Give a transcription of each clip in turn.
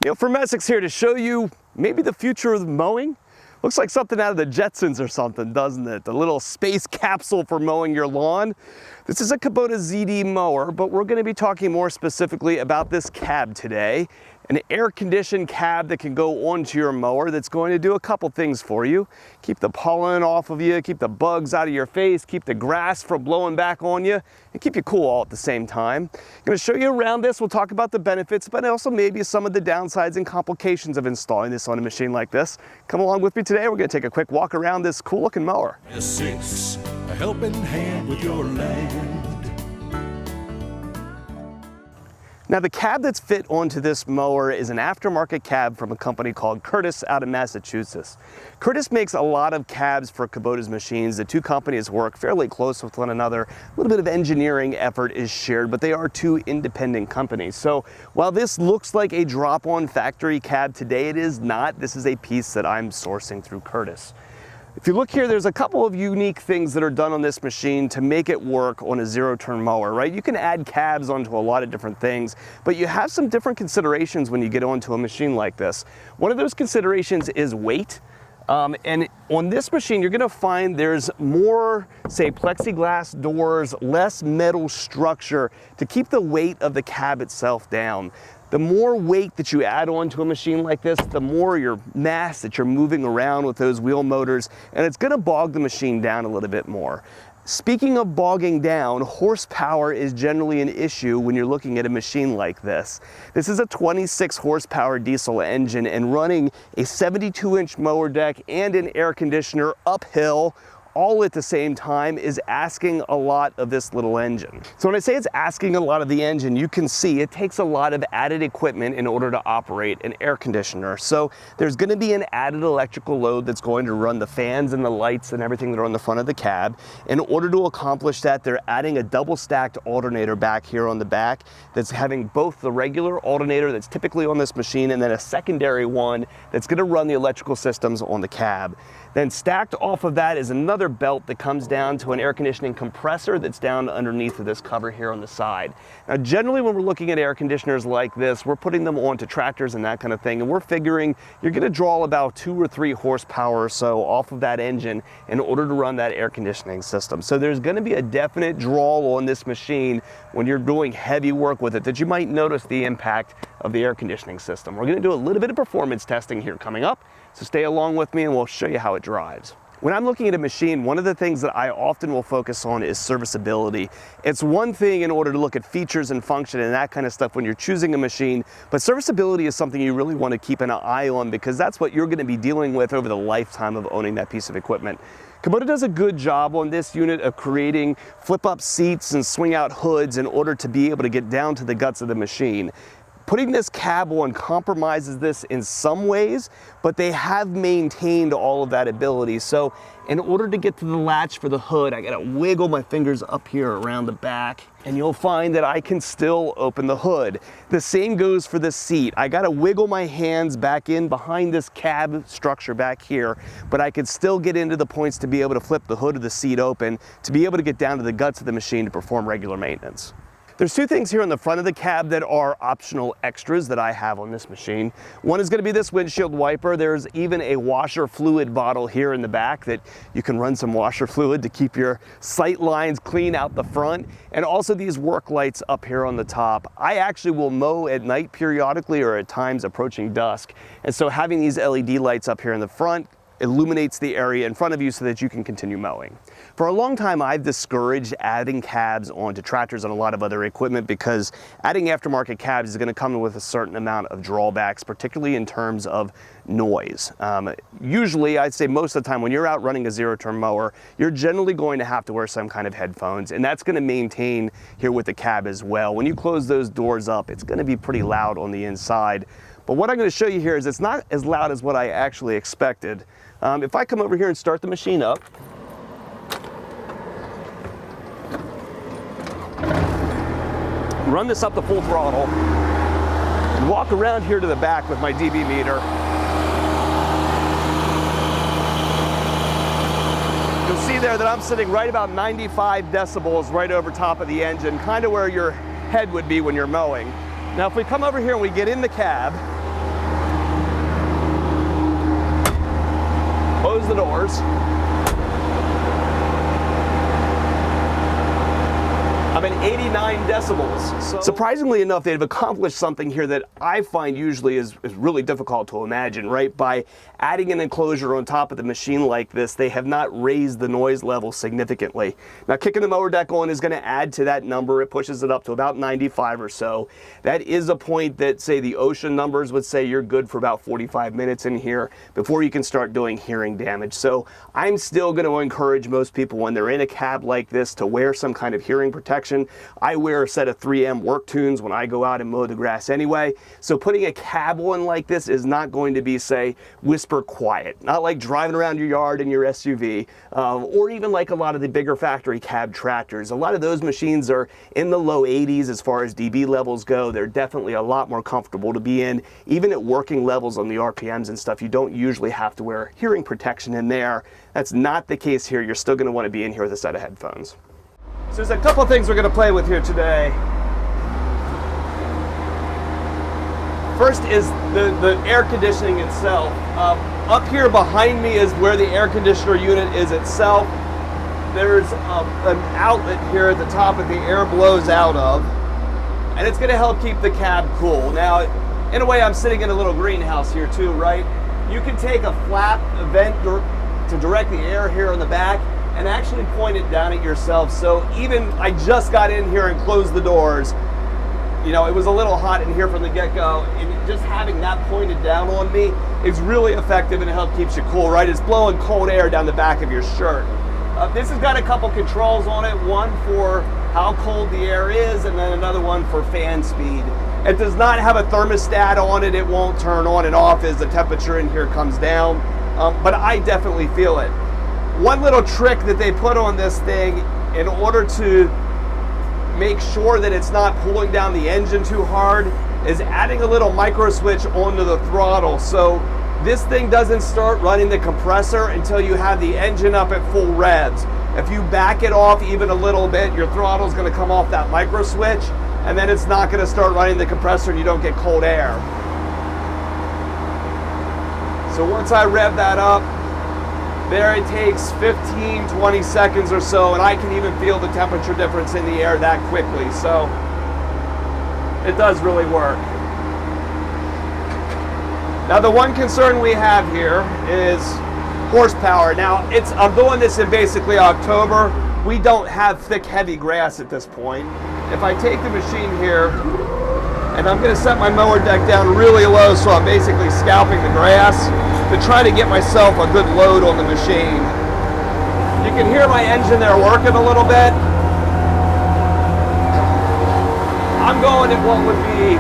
Neil from Essex here to show you maybe the future of mowing. Looks like something out of the Jetsons or something, doesn't it? The little space capsule for mowing your lawn. This is a Kubota Z mower, but we're going to be talking more specifically about this cab today. An air-conditioned cab that can go onto your mower that's going to do a couple things for you. Keep the pollen off of you, keep the bugs out of your face, keep the grass from blowing back on you, and keep you cool all at the same time. I'm going to show you around this. We'll talk about the benefits, but also maybe some of the downsides and complications of installing this on a machine like this. Come along with me today. We're going to take a quick walk around this cool-looking mower. Essex, a helping hand with your land. Now the cab that's fit onto this mower is an aftermarket cab from a company called Curtis out of Massachusetts. Curtis makes a lot of cabs for Kubota's machines. The two companies work fairly close with one another. A little bit of engineering effort is shared, but they are two independent companies. So while this looks like a drop-on factory cab today, it is not. This is a piece that I'm sourcing through Curtis. If you look here, there's a couple of unique things that are done on this machine to make it work on a zero-turn mower, right? You can add cabs onto a lot of different things, but you have some different considerations when you get onto a machine like this. One of those considerations is weight. And on this machine, you're gonna find there's more, say, plexiglass doors, less metal structure to keep the weight of the cab itself down. The more weight that you add on to a machine like this, the more your mass that you're moving around with those wheel motors, and it's gonna bog the machine down a little bit more. Speaking of bogging down, horsepower is generally an issue when you're looking at a machine like this. This is a 26 horsepower diesel engine, and running a 72-inch mower deck and an air conditioner uphill all at the same time is asking a lot of this little engine. So when I say it's asking a lot of the engine, you can see it takes a lot of added equipment in order to operate an air conditioner. So there's gonna be an added electrical load that's going to run the fans and the lights and everything that are on the front of the cab. In order to accomplish that, they're adding a double stacked alternator back here on the back that's having both the regular alternator that's typically on this machine and then a secondary one that's gonna run the electrical systems on the cab. Then stacked off of that is another belt that comes down to an air conditioning compressor that's down underneath of this cover here on the side. Now generally when we're looking at air conditioners like this, we're putting them onto tractors and that kind of thing, and we're figuring you're gonna draw about 2 or 3 horsepower or so off of that engine in order to run that air conditioning system. So there's gonna be a definite draw on this machine when you're doing heavy work with it that you might notice the impact of the air conditioning system. We're gonna do a little bit of performance testing here coming up, so stay along with me and we'll show you how it drives. When I'm looking at a machine, one of the things that I often will focus on is serviceability. It's one thing in order to look at features and function and that kind of stuff when you're choosing a machine, but serviceability is something you really want to keep an eye on because that's what you're going to be dealing with over the lifetime of owning that piece of equipment. Kubota does a good job on this unit of creating flip-up seats and swing-out hoods in order to be able to get down to the guts of the machine. Putting this cab on compromises this in some ways, but they have maintained all of that ability. So in order to get to the latch for the hood, I gotta wiggle my fingers up here around the back, and you'll find that I can still open the hood. The same goes for the seat. I gotta wiggle my hands back in behind this cab structure back here, but I can still get into the points to be able to flip the hood of the seat open, to be able to get down to the guts of the machine to perform regular maintenance. There's two things here on the front of the cab that are optional extras that I have on this machine. One is going to be this windshield wiper. There's even a washer fluid bottle here in the back that you can run some washer fluid to keep your sight lines clean out the front, and also these work lights up here on the top. I actually will mow at night periodically or at times approaching dusk, and so having these LED lights up here in the front illuminates the area in front of you so that you can continue mowing. For a long time, I've discouraged adding cabs onto tractors and a lot of other equipment because adding aftermarket cabs is going to come with a certain amount of drawbacks, particularly in terms of noise. Usually, I'd say most of the time when you're out running a zero-turn mower, you're generally going to have to wear some kind of headphones, and that's going to maintain here with the cab as well. When you close those doors up, it's going to be pretty loud on the inside. But what I'm going to show you here is it's not as loud as what I actually expected. If I come over here and start the machine up, run this up to full throttle, and walk around here to the back with my dB meter, you'll see there that I'm sitting right about 95 decibels right over top of the engine, kind of where your head would be when you're mowing. Now if we come over here and we get in the cab, Close the doors. I'm at 89 decibels. So surprisingly enough, they've accomplished something here that I find usually is really difficult to imagine, right? By adding an enclosure on top of the machine like this, they have not raised the noise level significantly. Now, kicking the mower deck on is going to add to that number. It pushes it up to about 95 or so. That is a point that, say, the ocean numbers would say you're good for about 45 minutes in here before you can start doing hearing damage. So I'm still going to encourage most people when they're in a cab like this to wear some kind of hearing protection. I wear a set of 3M work tunes when I go out and mow the grass anyway. So putting a cab on like this is not going to be, say, whisper quiet. Not like driving around your yard in your SUV, or even like a lot of the bigger factory cab tractors. A lot of those machines are in the low 80s as far as dB levels go. They're definitely a lot more comfortable to be in. Even at working levels on the RPMs and stuff, you don't usually have to wear hearing protection in there. That's not the case here. You're still going to want to be in here with a set of headphones. So there's a couple things we're going to play with here today. First is the air conditioning itself. Up here behind me is where the air conditioner unit is itself. There's an outlet here at the top that the air blows out of, and it's going to help keep the cab cool. Now, in a way, I'm sitting in a little greenhouse here too, right? You can take a flap, a vent to direct the air here on the back, and actually point it down at yourself. So even, I just got in here and closed the doors. You know, it was a little hot in here from the get-go, and just having that pointed down on me is really effective and it helps keeps you cool, right? It's blowing cold air down the back of your shirt. This has got a couple controls on it, one for how cold the air is, and then another one for fan speed. It does not have a thermostat on it. It won't turn on and off as the temperature in here comes down, but I definitely feel it. One little trick that they put on this thing in order to make sure that it's not pulling down the engine too hard is adding a little micro switch onto the throttle. So this thing doesn't start running the compressor until you have the engine up at full revs. If you back it off even a little bit, your throttle is going to come off that micro switch, and then it's not going to start running the compressor and you don't get cold air. So once I rev that up, there it takes 15, 20 seconds or so, and I can even feel the temperature difference in the air that quickly. So it does really work. Now the one concern we have here is horsepower. Now I'm doing this in basically October. We don't have thick, heavy grass at this point. If I take the machine here, and I'm going to set my mower deck down really low so I'm basically scalping the grass to try to get myself a good load on the machine. You can hear my engine there working a little bit. I'm going at what would be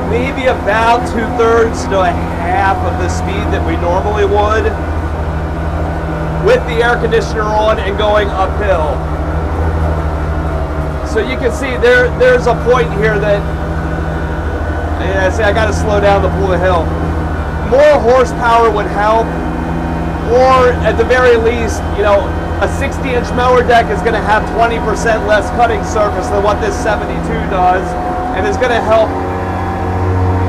maybe about 2/3 to a half of the speed that we normally would, with the air conditioner on and going uphill. So you can see there's a point here that, yeah, see, I got to slow down to pull the hill. More horsepower would help, or at the very least, you know, a 60-inch mower deck is going to have 20% less cutting surface than what this 72 does, and is going to help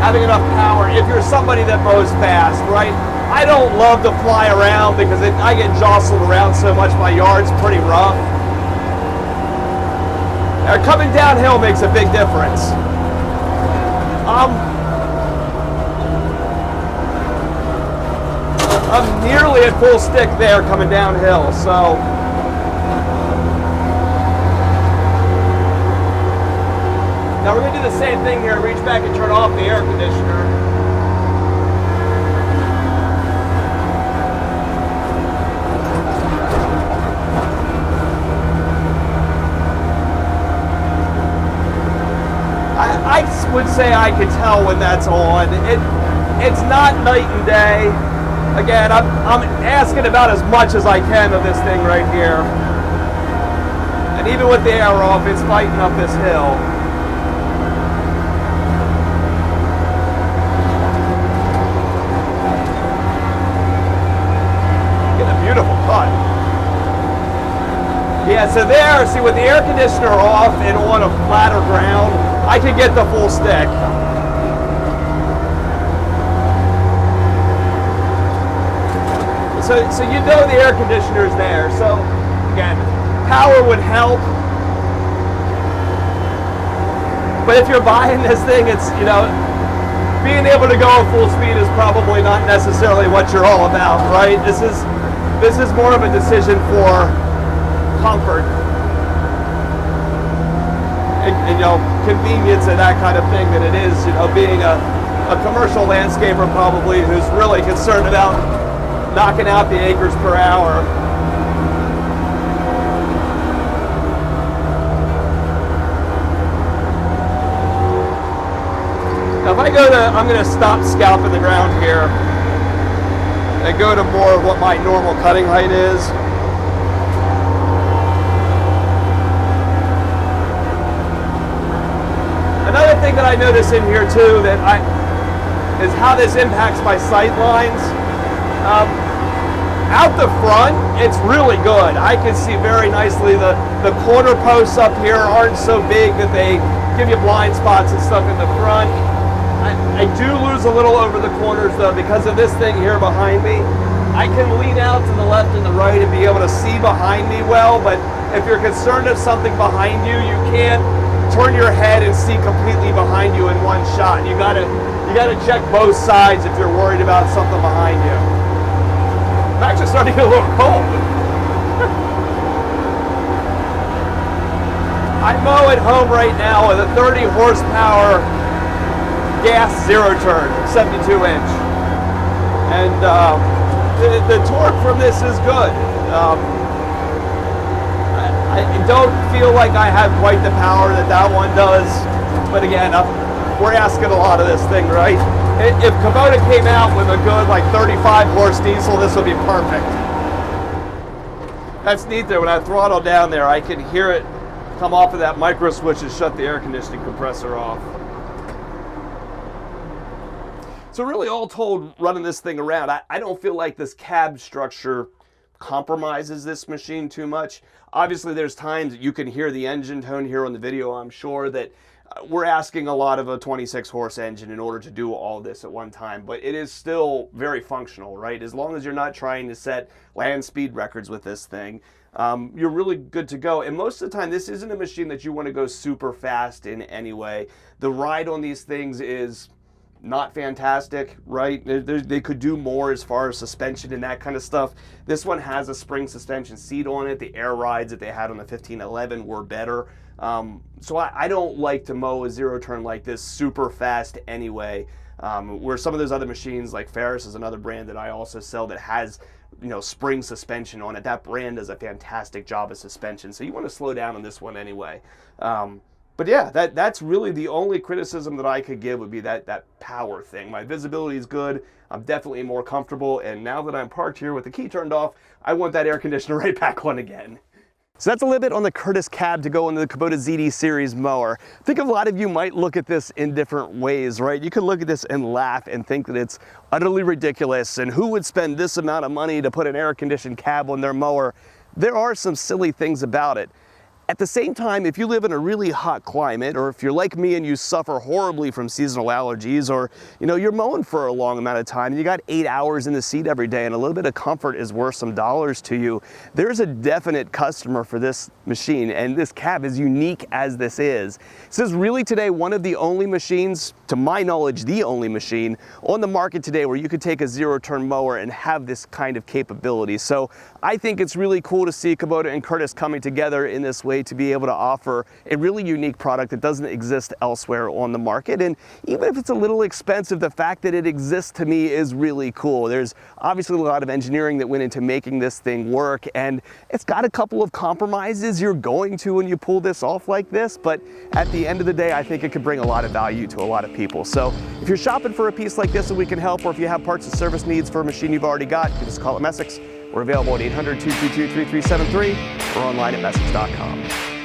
having enough power if you're somebody that mows fast, right? I don't love to fly around because I get jostled around so much. My yard's pretty rough. Coming downhill makes a big difference. I'm nearly at full stick there coming downhill, so. Now we're going to do the same thing here, reach back and turn off the air conditioner. I would say I could tell when that's on. It's not night and day. Again, I'm asking about as much as I can of this thing right here. And even with the air off, it's fighting up this hill. Get a beautiful cut. Yeah, so there, see, with the air conditioner off and on a flatter ground, I could get the full stick. so you know the air conditioner's there. So again, power would help. But if you're buying this thing, it's, you know, being able to go at full speed is probably not necessarily what you're all about, right? This is more of a decision for comfort and you know, convenience and that kind of thing than it is, you know, being a commercial landscaper probably who's really concerned about knocking out the acres per hour. Now if I go to, I'm going to stop scalping the ground here and go to more of what my normal cutting height is. Another thing that I notice in here too is how this impacts my sight lines. Out the front, it's really good. I can see very nicely. The corner posts up here aren't so big that they give you blind spots and stuff in the front. I do lose a little over the corners though because of this thing here behind me. I can lean out to the left and the right and be able to see behind me well, but if you're concerned of something behind you, you can't turn your head and see completely behind you in one shot. You gotta check both sides if you're worried about something behind you. I'm actually starting to get a little cold. I mow at home right now with a 30 horsepower gas zero turn, 72 inch. And the torque from this is good. I don't feel like I have quite the power that one does, but again, we're asking a lot of this thing, right? If Kubota came out with a good like 35 horse diesel, this would be perfect. That's neat there. When I throttle down there, I can hear it come off of that micro switch and shut the air conditioning compressor off. So really all told, running this thing around, I don't feel like this cab structure compromises this machine too much. Obviously there's times that you can hear the engine tone here on the video. I'm sure that we're asking a lot of a 26 horse engine in order to do all this at one time, but it is still very functional, right? As long as you're not trying to set land speed records with this thing, you're really good to go. And most of the time, this isn't a machine that you want to go super fast in anyway. The ride on these things is not fantastic, right? They could do more as far as suspension and that kind of stuff. This one has a spring suspension seat on it. The air rides that they had on the 1511 were better. So I don't like to mow a zero turn like this super fast anyway. Where some of those other machines, like Ferris is another brand that I also sell that has, you know, spring suspension on it. That brand does a fantastic job of suspension. So you want to slow down on this one anyway. But yeah, that's really the only criticism that I could give would be that power thing. My visibility is good. I'm definitely more comfortable. And now that I'm parked here with the key turned off, I want that air conditioner right back on again. So that's a little bit on the Curtis cab to go into the Kubota ZD series mower. I think a lot of you might look at this in different ways, right? You could look at this and laugh and think that it's utterly ridiculous and who would spend this amount of money to put an air-conditioned cab on their mower? There are some silly things about it. At the same time, if you live in a really hot climate, or if you're like me and you suffer horribly from seasonal allergies, or you're mowing for a long amount of time and you got 8 hours in the seat every day and a little bit of comfort is worth some dollars to you, there's a definite customer for this machine, and this cab, as unique as this is. This is really today one of the only machines, to my knowledge, the only machine on the market today where you could take a zero-turn mower and have this kind of capability. So I think it's really cool to see Kubota and Curtis coming together in this way to be able to offer a really unique product that doesn't exist elsewhere on the market. And even if it's a little expensive, the fact that it exists to me is really cool. There's obviously a lot of engineering that went into making this thing work, and it's got a couple of compromises you're going to when you pull this off like this, but at the end of the day, I think it could bring a lot of value to a lot of people. So if you're shopping for a piece like this and we can help, or if you have parts and service needs for a machine you've already got, you can just call at Messick's. We're available at 800-222-3373 or online at messick's.com.